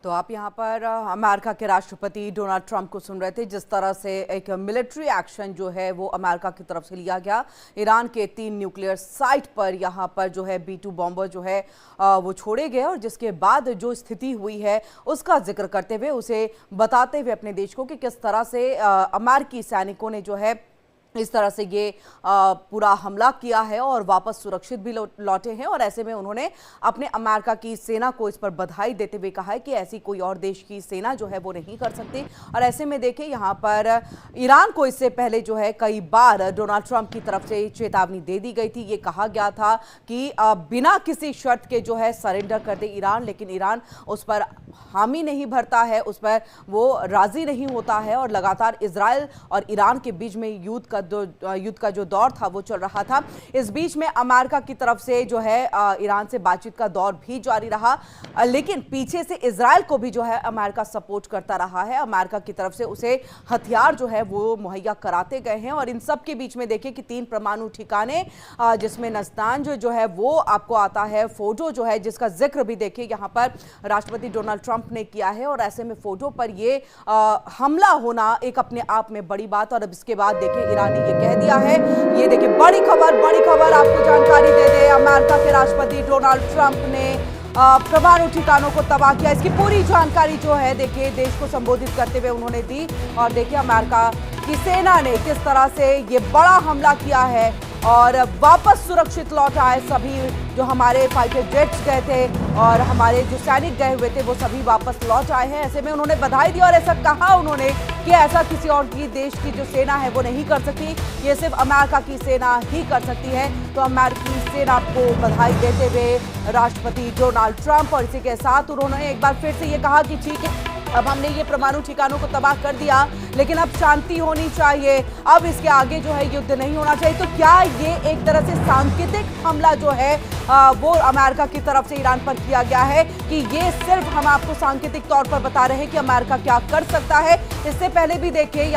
तो आप यहाँ पर अमेरिका के राष्ट्रपति डोनाल्ड ट्रंप को सुन रहे थे। जिस तरह से एक मिलिट्री एक्शन जो है वो अमेरिका की तरफ से लिया गया, ईरान के 3 न्यूक्लियर साइट पर यहाँ पर जो है B-2 बॉम्बर जो है वो छोड़े गए, और जिसके बाद जो स्थिति हुई है उसका जिक्र करते हुए, उसे बताते हुए अपने देश को कि किस तरह से अमेरिकी सैनिकों ने जो है इस तरह से ये पूरा हमला किया है और वापस सुरक्षित भी लौटे हैं। और ऐसे में उन्होंने अपने अमेरिका की सेना को इस पर बधाई देते हुए कहा है कि ऐसी कोई और देश की सेना जो है वो नहीं कर सकती। और ऐसे में देखिए, यहाँ पर ईरान को इससे पहले जो है कई बार डोनाल्ड ट्रंप की तरफ से चेतावनी दे दी गई थी। ये कहा गया था कि बिना किसी शर्त के जो है सरेंडर कर दे ईरान, लेकिन ईरान उस पर हामी नहीं भरता है, उस पर वो राजी नहीं होता है। और लगातार इजराइल और ईरान के बीच में युद्ध का जो दौर था वो चल रहा था। इस बीच में अमेरिका की तरफ से जो है ईरान से बातचीत का दौर भी जारी रहा, लेकिन पीछे से इजराइल को भी जो है अमेरिका सपोर्ट करता रहा है। अमेरिका की तरफ से उसे हथियार जो है वो मुहैया कराते गए हैं। और इन सब के बीच में देखिए कि 3 परमाणु ठिकाने, जिसमें नस्तान जो है वो आपको आता है, फोटो जो है जिसका जिक्र भी देखिए यहाँ पर राष्ट्रपति डोनाल्ड ट्रंप ने किया है। और ऐसे में फोटो पर ये हमला होना एक अपने आप में बड़ी बात। और अब इसके बाद देखिए ईरान ने ये कह दिया है, ये देखिए बड़ी खबर आपको जानकारी दे दे, अमेरिका के राष्ट्रपति डोनाल्ड ट्रंप ने परमाणु ठिकानों को तबाह किया। इसकी पूरी जानकारी जो है देखिए देश को संबोधित करते हुए उन्होंने दी। और देखिए अमेरिका की सेना ने किस तरह से ये बड़ा हमला किया है और वापस सुरक्षित लौट आए सभी जो हमारे फाइटर जेट्स गए थे और हमारे जो सैनिक गए हुए थे वो सभी वापस लौट आए हैं। ऐसे में उन्होंने बधाई दी और ऐसा कहा उन्होंने कि ऐसा किसी और की देश की जो सेना है वो नहीं कर सकती, ये सिर्फ अमेरिका की सेना ही कर सकती है। तो अमेरिकी सेना को बधाई देते हुए राष्ट्रपति डोनाल्ड ट्रंप, और इसी के साथ उन्होंने एक बार फिर से ये कहा कि ठीक है, अब हमने ये परमाणु ठिकानों को तबाह कर दिया, लेकिन अब शांति होनी चाहिए, अब इसके आगे जो है युद्ध नहीं होना चाहिए। तो क्या ये एक तरह से सांकेतिक हमला जो है वो अमेरिका की तरफ से ईरान पर किया गया है कि ये सिर्फ हम आपको सांकेतिक तौर पर बता रहे हैं कि अमेरिका क्या कर सकता है? इससे पहले भी देखिए